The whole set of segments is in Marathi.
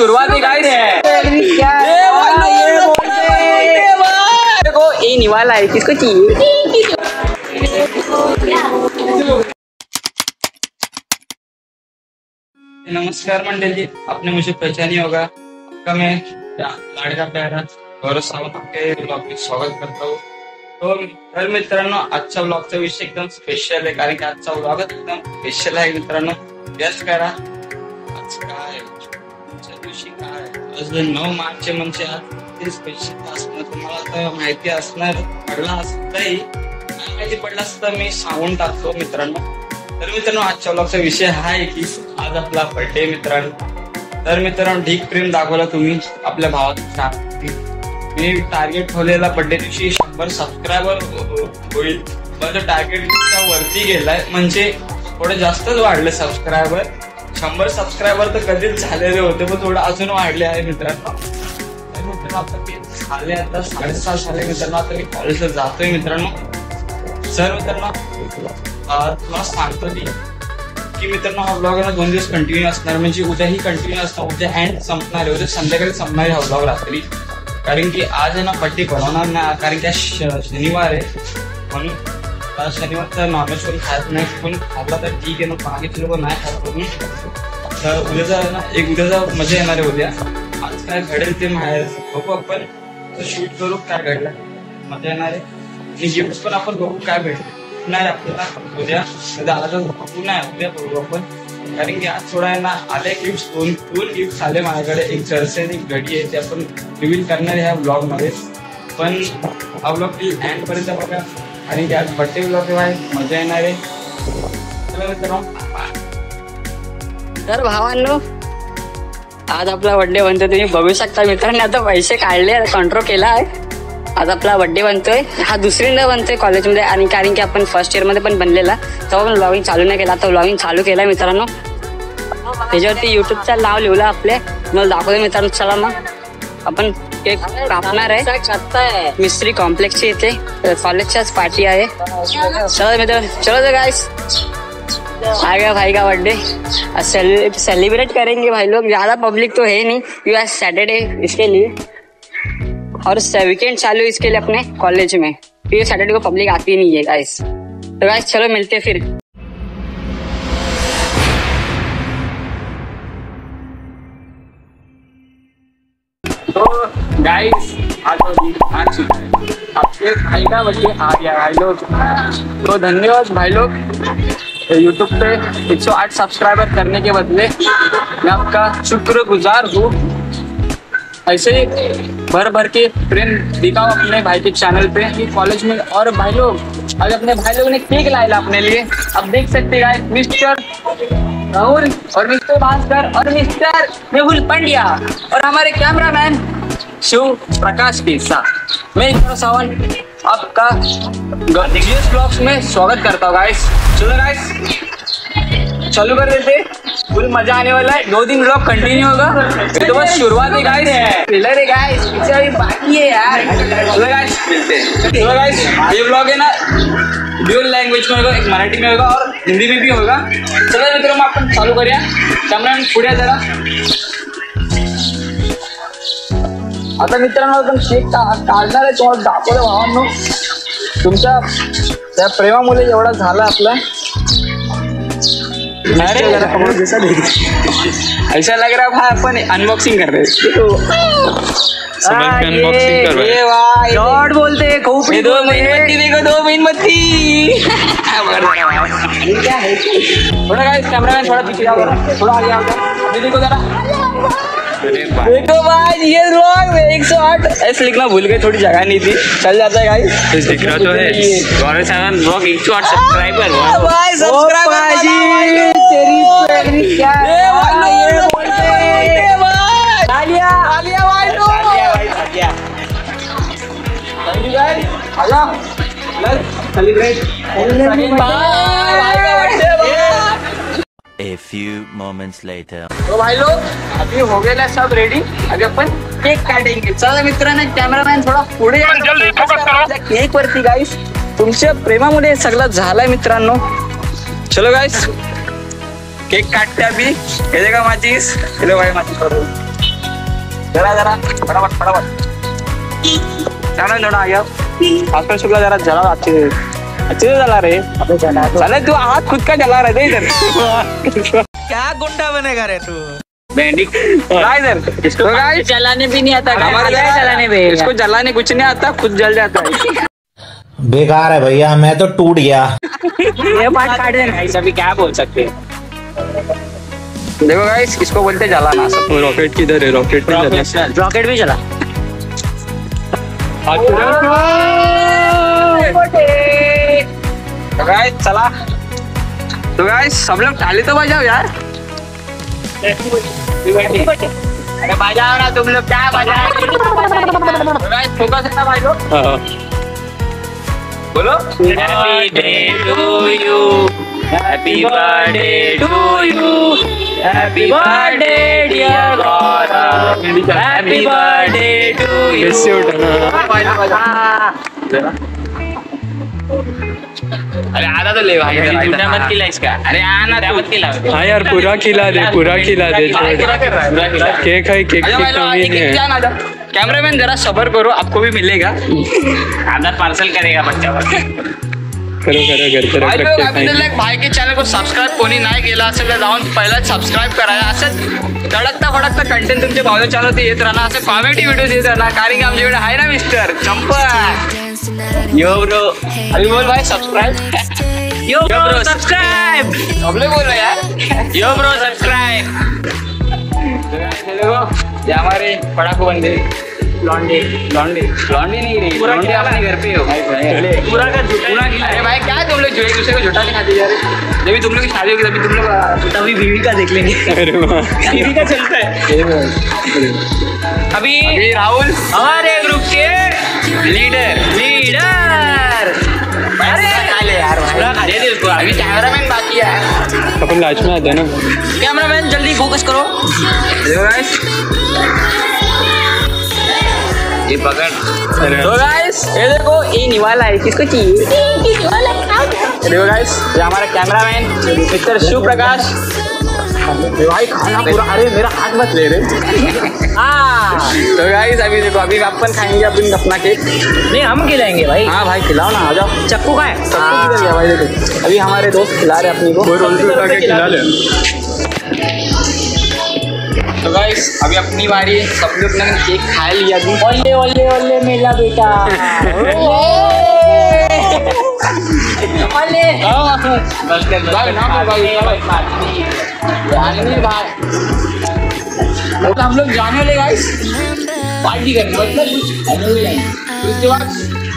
शुरुआत है गाइस। देखो ये निवाला है, किसको चाहिए? नमस्कार मंडली, आपने मुझे पहचानी होगा। आपका मैं लाडका प्यारा गौरव सावंत आपके ब्लॉग में स्वागत करता हूँ। तो तर मित्रांनो, आजच्या ब्लॉगचा विषय एकदम स्पेशल आहे, कारण की आजचा ब्लॉग एकदम स्पेशल आहे मित्रांनो। गेस करा आज काय, आजच्या दिवशी काय? आज 9 मार्च म्हणजे आज ते स्पेशल असणार, तुम्हाला तर माहिती असणार, पडला असताही माहिती पडला असता मी सांगून टाकतो मित्रांनो। तर मित्रांनो, आजच्या ब्लॉगचा विषय हा आहे की आज आपला बर्थडे मित्रांनो। तर मित्रांनो, ढीक प्रेम दाखवला तुम्ही आपल्या भावाचा। मी टार्गेट ठेवलेला बर्थडे दिवशी 100 सबस्क्रायबर होईल, पण तो टार्गेटच्या वरती गेलाय, म्हणजे थोडे जास्तच वाढले सबस्क्रायबर। 100 सबस्क्रायबर तर कधीच झालेले होते, पण थोडं अजून वाढले आहे मित्रांनो। तर मित्रांनो, आता ते झाले आता 7:30 झाले मित्रांनो। आता मी कॉलेजला जातोय मित्रांनो। सर मित्रांनो, तुला सांगतो की मित्रांनो, हा ब्लॉग ना 2 दिवस कंटिन्यू असणार, म्हणजे उद्याही कंटिन्यू असणार, उद्या एंड संपणार आहे, उद्या संध्याकाळी संपणार आहे हा ब्लॉग रात्री। कारण की आज आहे ना बर्थडे बनवणार नाही, कारण की शनिवार आहे, म्हणून शनिवारचा नॉनव्हेज कोणी खात नाही, कोणी खाल्ला तर ठीक आहे ना, बाकीचे लोक नाही खात म्हणून। तर उद्याचा ना उद्याचा मजा येणार आहे उद्या। आज काय घडेल ते बाहेर बघू, आपण शूट करू काय घडलं, मजा येणार आहे। आणि गिफ्ट पण आपण बघू काय भेटले नाही आपल्याला उद्या, आज बघू नाही उद्या बघू आपण। कारण की आज थोडा आहे ना आले गिफ्ट, दोन गिफ्ट आले माझ्याकडे, एक जर्सी आणि एक घडी आहे, ते आपण रिव्हील करणार आहे ह्या ब्लॉग मध्ये। पण हा ब्लॉग एंड पर्यंत बघा, आणि की आज बर्थडे ब्लॉग आहे, मजा येणार आहे। तर भावांनो, आज आपला बर्थडे बनतोय, तुम्ही बघू शकता मित्रांनी आता पैसे काढले, कंट्रोल केला आहे। आज आपला बर्थडे बनतोय, हा दुसरींदा बनतोय कॉलेजमध्ये, आणि कारण की आपण फर्स्ट इयर मध्ये पण बनलेला, तेव्हा पण ब्लॉगिंग चालू नाही केला, आता ब्लॉगिंग चालू केला मित्रांनो। त्याच्यावरती युट्यूबचा नाव लिहिलं आपले, मला दाखवतो मित्रांनो। चला मग आपण केक कापणार आहे मिस्त्री कॉम्प्लेक्सची, इथे कॉलेजच्याच पार्टी आहे। चलो मित्रांनो, चलो तो गाइस, आ गया भाई का बर्थडे, सेलिब्रेट करेंगे भाई लोग। ज्यादा पब्लिक तो है नहीं, क्योंकि आज सैटरडे इसके लिए, और वीकेंड चालू इसके लिए अपने कॉलेज में, क्योंकि सैटरडे को पब्लिक आती नहीं है गाइस। तो गाइस चलो मिलते हैं फिर। तो गाइस आज चुका है, आपके भाई का बर्थडे आ गया भाई लोग। तो धन्यवाद भाई लोग, यूट्यूब पे 108 सब्सक्राइबर करने के बदले मैं आपका शुक्रगुजार हूँ। ऐसे ही भर के प्रेम दिखाओ अपने भाई के चैनल पे, कॉलेज में। और भाई लोग, आज अपने भाई लोगों ने केक लाया अपने लिए, अब देख सकते हैं मिस्टर राहुल और मिस्टर भास्कर और मिस्टर मेहुल पंड्या और हमारे कैमरामैन शिव प्रकाश के साथ मैं गौरव सावंत आपका जीएस ब्लॉग्स में स्वागत करता हूँ गाइस। चलो गाइस चालू कर देते, फुल मजा आने वाला है। 2 दिन ब्लॉग कंटिन्यू होगा, ये तो बस शुरुआत है गाइस, ट्रेलर है गाइस, पीछे अभी बाकी है यार। चलो गाइस, ये ब्लॉग है ना ड्यूअल लँग्वेज में होगा, एक मराठी में होगा और हिंदी में भी होगा। चलो मित्रों, मग आपण चालू करूया। कॅमेरामॅन पुढे जरा। आता मित्रांनो, आपण केक काढणार आहे, तुम्हाला दाखवलं भावांनो। तुमच्या त्या प्रेमामुळे एवढा झाला आपला। अरे ऐसा लग रहा है भाई अपन अनबॉक्सिंग कर रहे हैं। अनबॉक्सिंग कर रहे हैं, लॉर्ड बोलते हैं, खूब 2 मेणबत्ती देखो, 2 मेणबत्ती। क्या है थोड़ा गाइस, कैमरामैन थोड़ा पीछे आओ, थोड़ा आगे आओ, अभी देखो जरा, देखो भाई ये लोग 108 ऐसे लिखना भूल गए, थोड़ी जगह नहीं थी, चल जाता है गाइस। दिख रहा तो है गौरव सावंत ब्लॉग 108 सब्सक्राइबर भाई, सब्सक्राइबर जी, तेरी क्या ये बोलते भाई, तालिया तालिया भाई low, Talya. Thank you guys, आजा let's celebrate A few moments later. तो भाई लोग अभी हो गया सब रेडी, अभी अपन केक काटेंगे। चला मित्रांनो, कॅमेरामॅन थोडा पुढे केक वरती गाइस, तुमच्या प्रेमामुळे सगळं झालंय मित्रांनो। चलो गाइस केक काटते अभी, हे देखा माचीस, हेलो भाई माचीस करो। जरा जरा फटाफट फटाफट कैमरामैन थोड़ा आगे भास्कर शुक्ला जरा जला अच्छे से जला रे साले तू हाथ खुद का जला रहे थे इधर क्या गुंडा बनेगा रे तू? बैंडी इधर इसको गाइस जलाने भी नहीं आता, हमारे जलाने भी इसको जलाने कुछ नहीं आता, खुद जल जाता है। बेकार है भैया, मैं तो टूट गया। ये बात काट देना, अभी क्या बोल सकते हैं। देखो गाइस इसको बोलते जलाना सब। रॉकेट किधर है? रॉकेट भी जला। रॉकेट भी चला। तो गाइस चला। तो गाइस सब लोग ताली तो बजाओ यार। अरे बजाओ ना तुम लोग, क्या बजाओ। फोकस है ना भाई लोग, बोलो happy day to you, happy birthday to you, happy birthday dear Gaurav, happy birthday to you. अरे आधा तो ले भाई, झूठा मत खिला इसका। अरे आना तू मत खिला। हाँ यार पूरा खिला दे, पूरा खिला दे। केक है, केक की कमी नहीं है। कैमरामैन जरा सबर करो, आपको भी मिलेगा। आधा पार्सल करेगा बच्चा। करो करो घर भाई पर लोग रख अभी के तक भाई के चॅनल को सबस्क्राईब कोणी नाही केलं असेल तर जाऊन पहिला सबस्क्राईब करा। असं तडकता फडकता कंटेंट तुमच्या भावच्या चॅनलवरती येत राहणार, असं कॉमेडी व्हिडिओज येत राहणार, कारण की आमच्याकडे आहे ना मिस्टर चंपा। यो ब्रो, अभी बोल भाई सब्सक्राइब। यो ब्रो सब्सक्राइब, सब लोग बोल रहे यार। यो ब्रो सब्सक्राइब। देखो ये हमारे पड़ाकू बंदे लॉन्डे लॉन्डे लॉन्डे नहीं रही, लॉन्डे अपने घर पे हो पूरा का झूठा खिला। अरे भाई क्या तुम लोग जो एक दूसरे को झूठा नहीं खाते यार। जब तुम लोग की शादी होगी तभी तुम लोग तभी बीवी का देख लेंगे। अरे वाह। बीवी का चलता है। अभी राहुल हमारे ग्रुप के लीडर अरे खा ले यार भाई, पूरा खा दे उसको। अभी कैमरामैन बाकी है। अपन लास्ट में आते हैं ना। कैमरामैन जल्दी फोकस करो। देखो गाइस ये पकड़। अरे तो गाइस ये देखो ये निवाला है, किसको चाहिए? देखो गाइस ये हमारा कैमरामैन मिस्टर शिव प्रकाश। भाई खाना पूरा, अरे मेरा हाथ मत ले रे। तो गाइस अभी देखो, अभी अपन खाएंगे अपन अपना केक। नहीं हम खिलाएंगे भाई। हाँ भाई खिलाओ ना, आ जाओ। चक्कू का है। सबको किधर गया भाई? देखो अभी हमारे दोस्त खिला रहे अपनी को। रोल भी उठा के खिला ले। तो गाइस अभी अपनी बारी है, सब लोग ने केक खा लिया अभी। ओले ओले ओले मेरा बेटा। ओले भाई ना भाई तो हम लोग जाने वाले गाइस, पार्टी करने मतलब कुछ खाने वाले जाएंगे। उसके बाद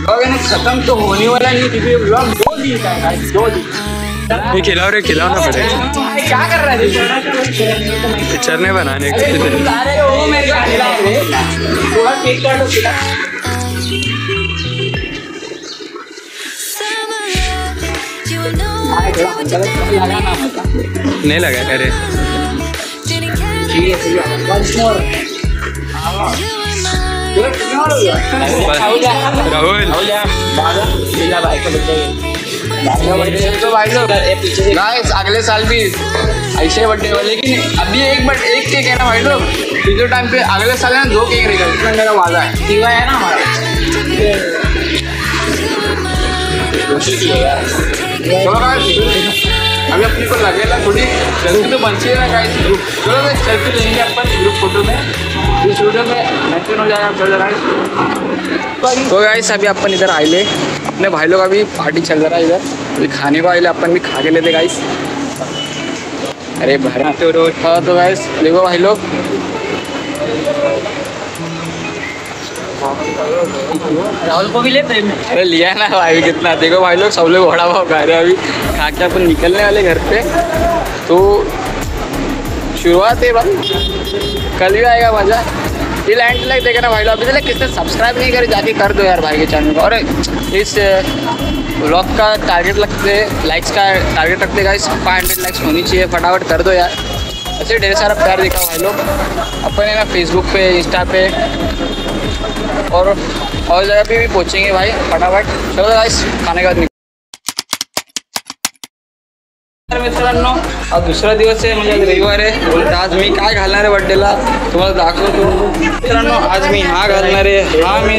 ब्लॉग है ना खत्म तो होने वाला नहीं, क्योंकि ब्लॉग 2 दिन का है गाइस, 2 दिन। ये खिलाओ रे, खिलाओ ना पड़ेगा। क्या कर रहा है? पिक्चर नहीं बनाने अरे के तुम ला रहे हो मेरे को खिला रहे, थोड़ा केक काटो खिला। लगाना पड़ता। नहीं लगा। अरे राहुल तो भाई लोग गाइस अगले साल भी ऐसे बर्थडे हो, लेकिन अभी एक केक है ना भाई लोग, पिछले टाइम पे अगले साल है ना 2 केक रहेगा, इसमें मेरा वादा है। सीवा है ना हमारा। चलो गाइस अभी अपनी को लगेगा थोड़ी सेल्फी तो बनती है ना गाइस ग्रुप। चलो गाइस सेल्फी लेंगे अपन ग्रुप फोटो में, इस वीडियो में मेंशन हो जाएगा। चल रहा है तो गाइस अभी अपन इधर आए ले, अपने भाई लोग अभी पार्टी चल रहा है इधर, अभी खाने को आए ले, अपन भी खा के लेते गाइस। अरे भरा तो रोज। हाँ तो गाइस देखो भाई लोग राहुल को भी ले प्रेम में। अरे लिया ना भाई कितना। देखो भाई लोग सब लोग बड़ा भाव खा रहे हैं, अभी खा के अपन निकलने वाले घर पे। तो शुरुआत है भाई, कल भी आएगा मजा। ये एंड तक देखना भाई लोग। अभी तक किसने सब्सक्राइब नहीं करे जाके कर दो यार भाई के चैनल को। और इस व्लॉग का टारगेट लगते लाइक्स का टारगेट रखते गाइस, 500 लाइक्स होनी चाहिए, फटाफट कर दो यार। ऐसे ढेर सारा प्यार दिखाओ भाई लोग। अपन है ना फेसबुक पे, इंस्टा पे और जगह पे भी पहुँचेंगे भाई फटाफट। चलो गाइस खाने के बाद मित्रांनो आज दुसरा दिवस आहे, म्हणजे आज रविवार आहे. बोलतो आज मी काय घालणार आहे बर्थडेला तुम्हाला दाखवतो. मित्रांनो आज मी हा घालणार आहे. हा मी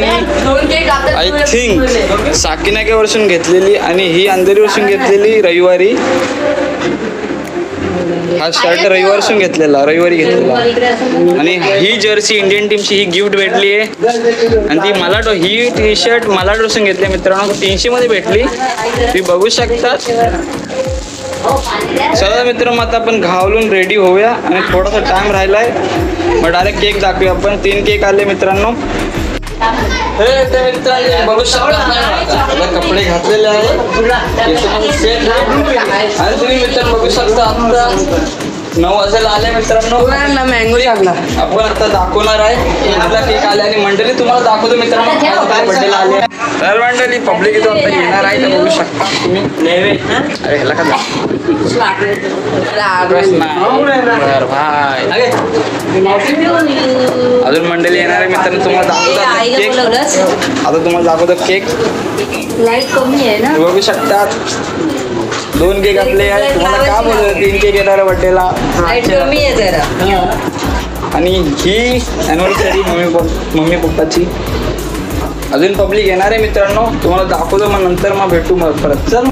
आय थिंक साकिनाके वर्षून घेतलेली आणि ही अंधेरी वर्षून घेतलेली रविवारी. हा शर्ट रविवारसून रविवारी घेतलेला आणि ही जर्सी इंडियन टीमची ही गिफ्ट भेटली आहे. आणि ती मला ही टी शर्ट मला ड्रेसून घेतली मित्रांनो, 300 मध्ये भेटली. तुम्ही बघू शकता. चला मित्रांनो आता आपण घालून रेडी होऊया आणि थोडासा टाइम राहिलाय. मग डायरेक्ट केक दाखवूया आपण. 3 केक आले मित्रांनो. हे ते मित्रांनो बघू शकता कपडे घातलेले आहे आणि तुम्ही मित्रांनो बघू शकता आता 9 वाजायला आले मित्रांनो. मँगोरी लागला आपण आता दाखवणार आहे आपला केक आले आणि मंडळी तुम्हाला दाखवतो मित्रांनो बर्थडेला आले. तर मंडळी पब्लिक इथं आता येणार आहे तर बघू शकता तुम्ही. अरे ह्याला का भाई अजून मंडळी येणार आहे मित्रांनो. तुम्हाला दाखवतो केक. आता तुम्हाला दाखवतो केक. बघू शकता 2 केक आपले आहे. तुम्हाला का बोलतो 3 केक येणार आहे बर्थडेला. आणि ही ॲनिव्हर्सरी मम्मी पप्पाची. अजून पब्लिक येणार आहे मित्रांनो. तुम्हाला दाखवतो मग नंतर मग भेटू मग परत. चल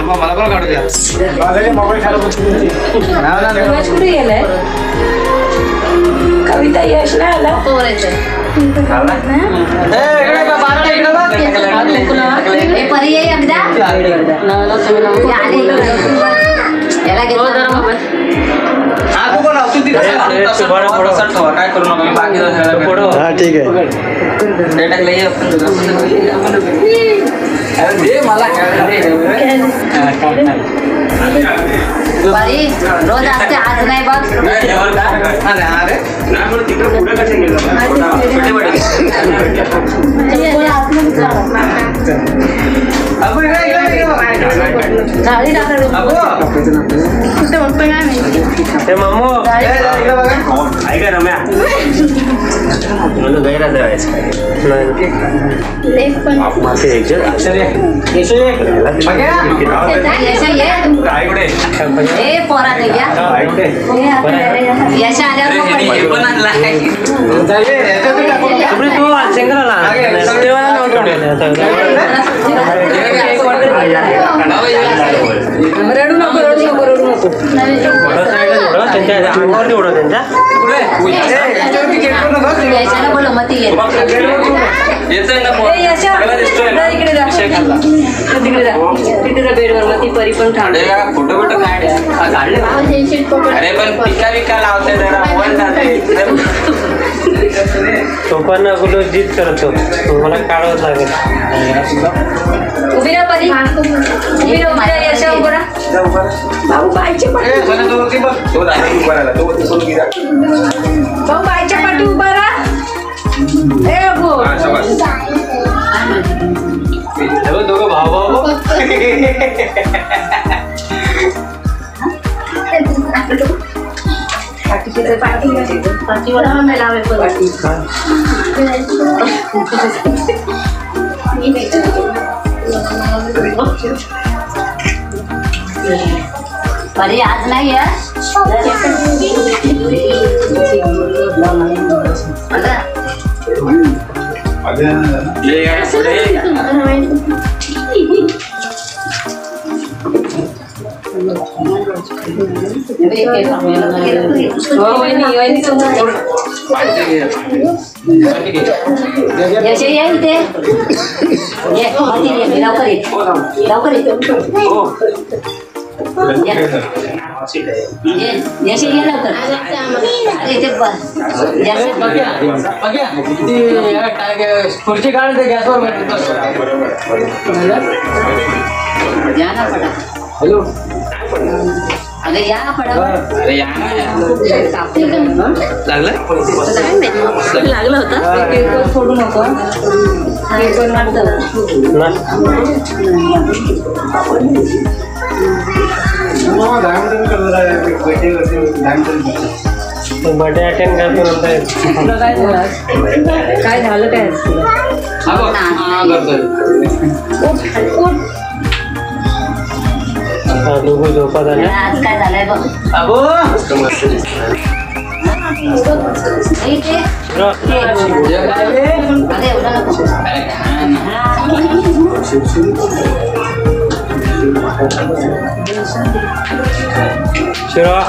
मला पण काढू द्या. मोबाईल कुठे गेलाय कविता यश नाही आला. काय करू नका बाकी ठीक आहे. रोज असते आज नाही बघ. ऐका रम्या रडू नको बेडवर मग ती परी पण फोटो बिटो काढ. अरे पण पिका बिका लावते जरा तो पण कुठं जीत करतो मला काढावंच लागेल. उभी राहा परी. उभी राहा यशा उभं राहा. भाऊ बायच्या पाठी भाऊ बायच्या पाठी उभा राहा. दोघं भाऊ भाऊ अरे आज नाही खुर्ची काढ ते गॅसवर. हॅलो अगं या पडावर अरे या ना लागलं लागलं होतं पेपर सोडू नको पेपर बर्थडे अटेंड करतो काय झालं काय दोघं झोपत आले आज काय झालंय बघ अगो अरे एवढं नको शिरा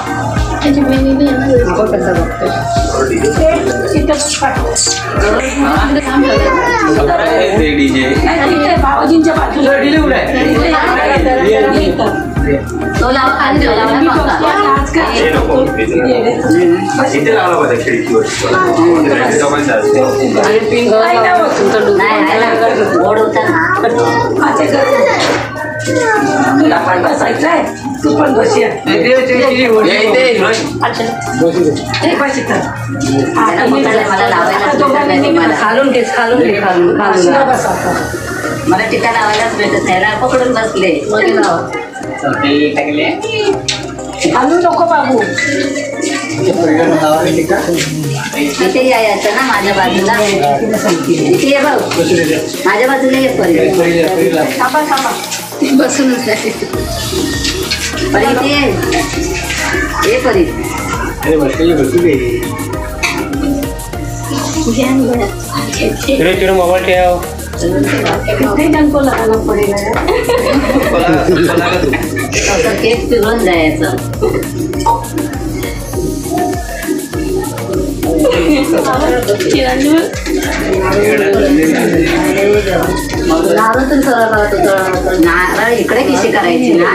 बाबाजींच्या तो लावा खाली गोड होता तुला पण बसायचंय तू पण बस मला लावायला खालून घे मला टिका लावायलाच भेटत नाही ना पकडून बसले खालून नको बाबू इथे यायचं ना माझ्या बाजूला इथे ये भाऊ माझ्या बाजूला ये पर्यंत बसूनच परी ये परी चिरो मोबाईल ठेव केक पिळून जायचं नारळ इकडे किशी करायची ना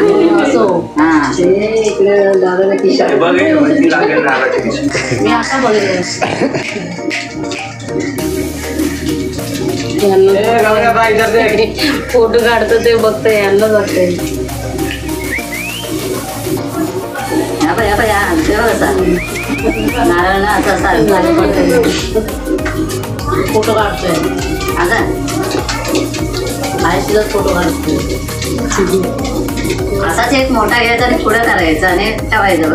हा इकडे दादाला किशी मी आता बघेल फोटो काढतो ते बघतोय यांना बघतोय नारळ ना असं फोटो काढतोय आता आयशीला फोटो काढतोय असाच एक मोठा घ्यायचा आणि पुढे करायचा आणि ठेवायचं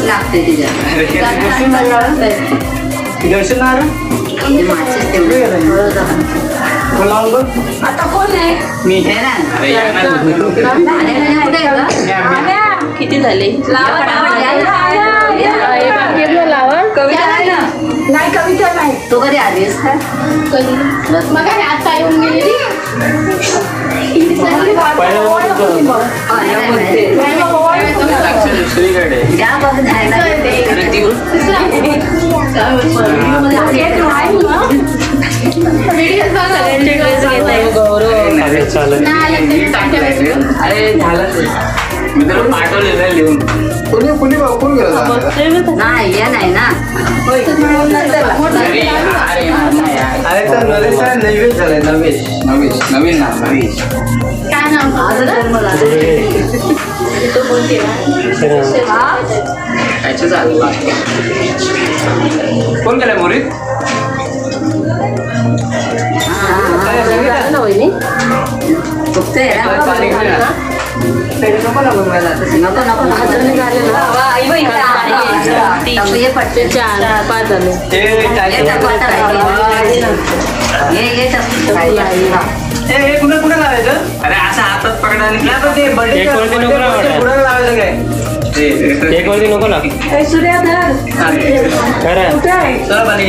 लागते तिच्या आता कोण आहे मी आहे ना किती झाले नाही कविता नाही तो कधी आलीस का मग आता येऊन गेलेली अरे झालं मी तर पाठवलेलं लिहून नाही या नाही ना अरे तर नरेश नवीन झालंय नवीन ना नवीश काय नाव कोण केलंय मोरीत पट्टे 4-5 झाले कुठे कुठे लावायचं अरे असं हातात पकडायला ते पुढे लावायचं काय एक वरती नको ना चला पाणी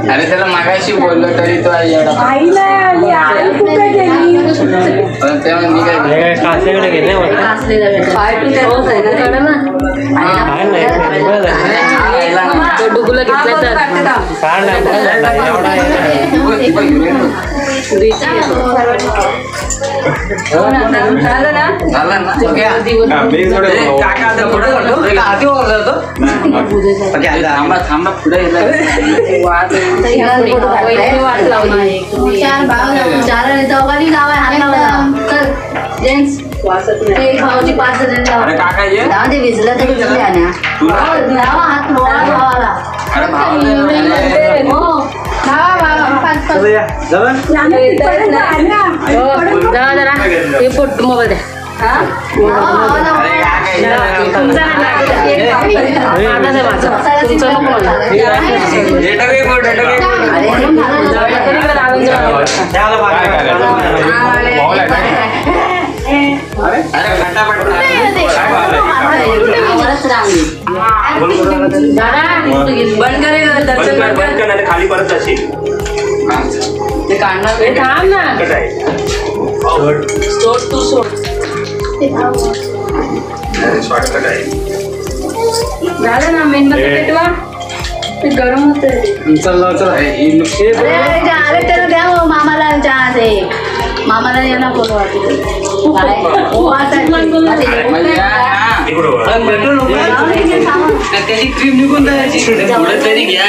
अरे त्याला मागाशी बोललो तरी तो कासलेकडे गेले डुगुला घेतला थांबा पुढे भाऊजी 5 जण विजला तरी विजले हात भावाला मोबाईल बंद करे दर्शन खाली परत असेल ते काढणार थांब ना सोड तू सोड शॉर्टकट आहे झालं ना मेनमध्ये पेटवा ते गरम होतं अरे त्याला द्या मामाला चहा दे मामाला यांना बोलवा त्याची क्रीम निघून तरी घ्या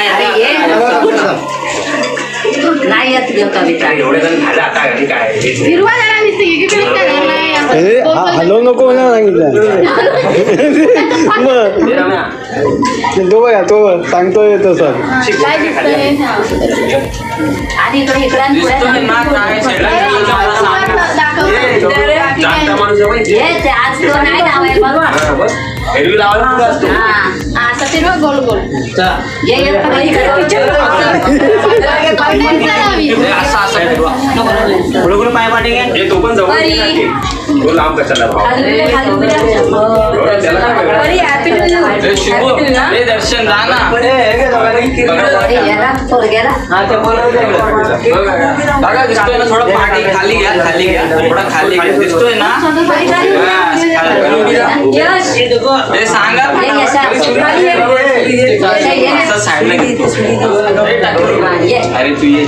नाही येत घेऊ कविता फिरवा हॅलो नको मला सांगितलं तो बघा तो सांगतोय तसं काय दिसतंय आणि इकडे आज तो नाही लावाय बरोबर असं फिरवा गोल गोल पुढे पाय पाठी तो पण जवळ लांब कशाला दर्शन बघा दिसतोय ना थोडं पाठी खाली घ्या थोडा खाली घ्या दिसतोय ना ते सांगा अरे तू ये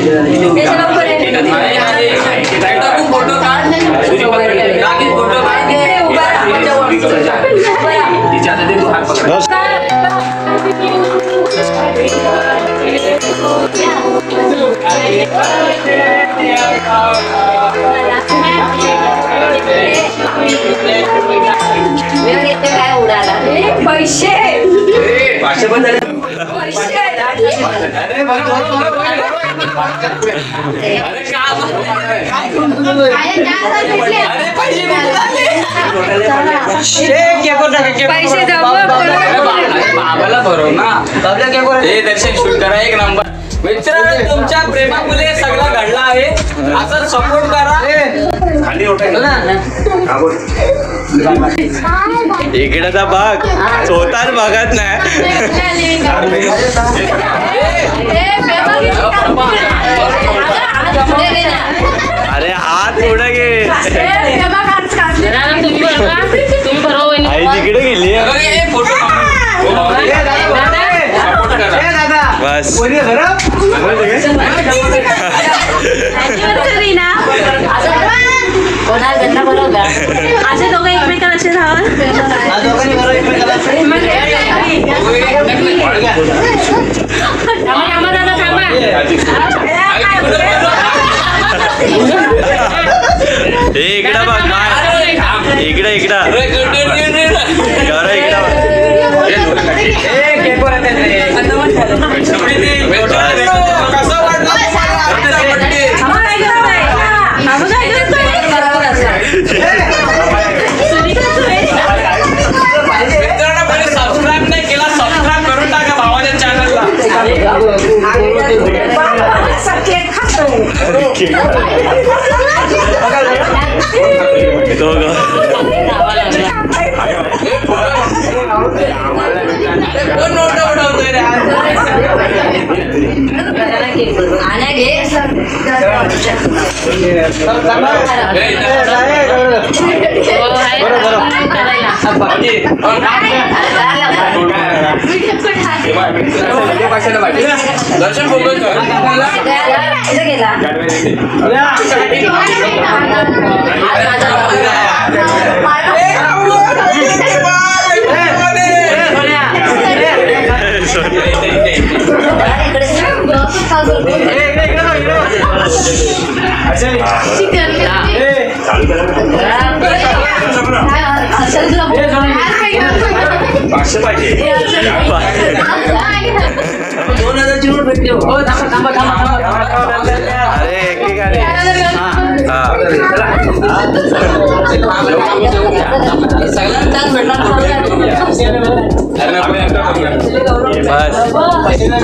फोटो काढ फोटो काय उडाला पैसे भाषा पण बाबाला भरव ना हे दर्शन शूट करा एक नंबर मित्रांनो तुमच्या प्रेमामुळे सगळं घडला आहे असं सपोर्ट करा खाली इकडेचा भाग स्वतःच भागात नाही अरे हात पुढे घे आई तिकडे गेली बस असे दोघं एकमेकाला असे इकडं बघ इकडे सबस्क्राईब नाही केला सबस्क्राईब करून टाका भावाच्या चॅनलला बरोबर दर्शन फोकस इथं गेला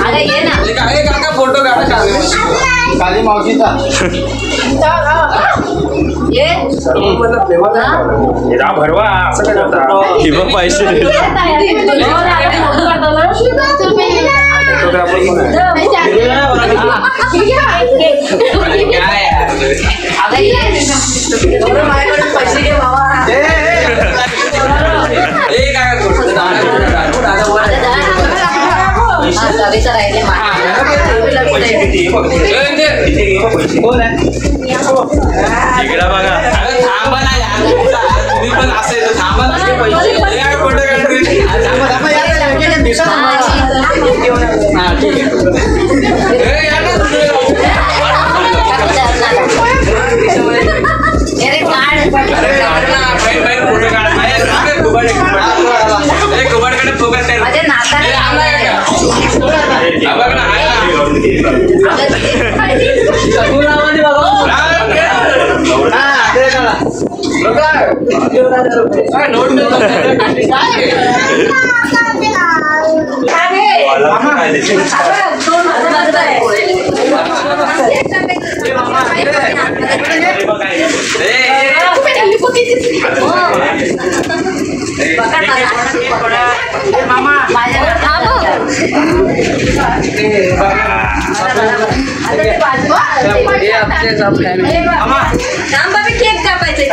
अरे ये ना फोटो काढा काली मावशीचा ये भरवा असं काय करता पैसे पैसे घे बाबा सविता राहिले इकडे बघा थांबा ना यार तुम्ही पण असेल तर थांबा ना पैसे फोटो माझ्या केक कापायचे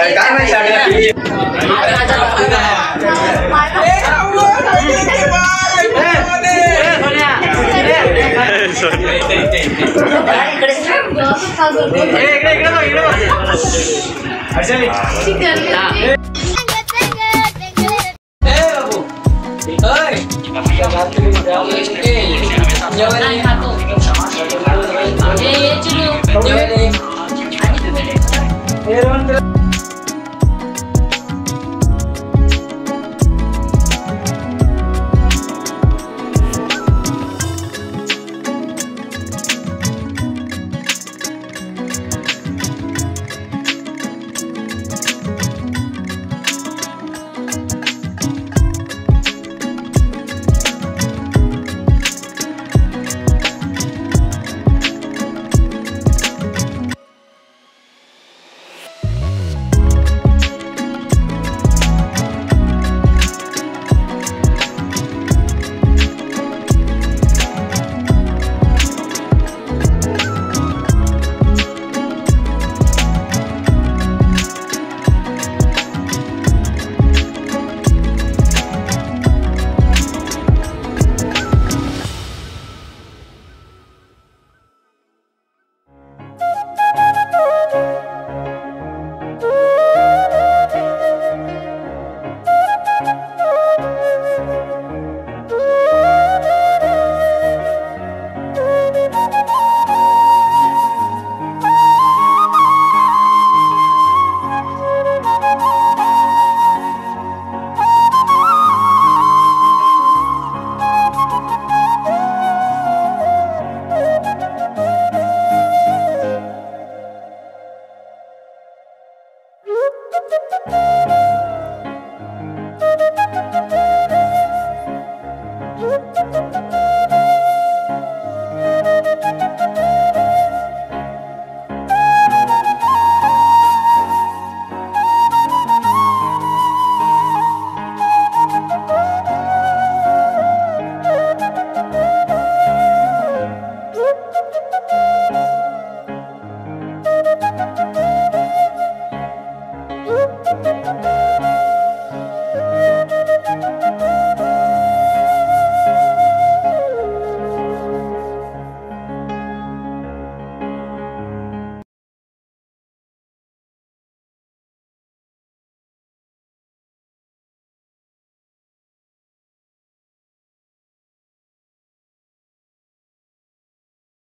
Thank you.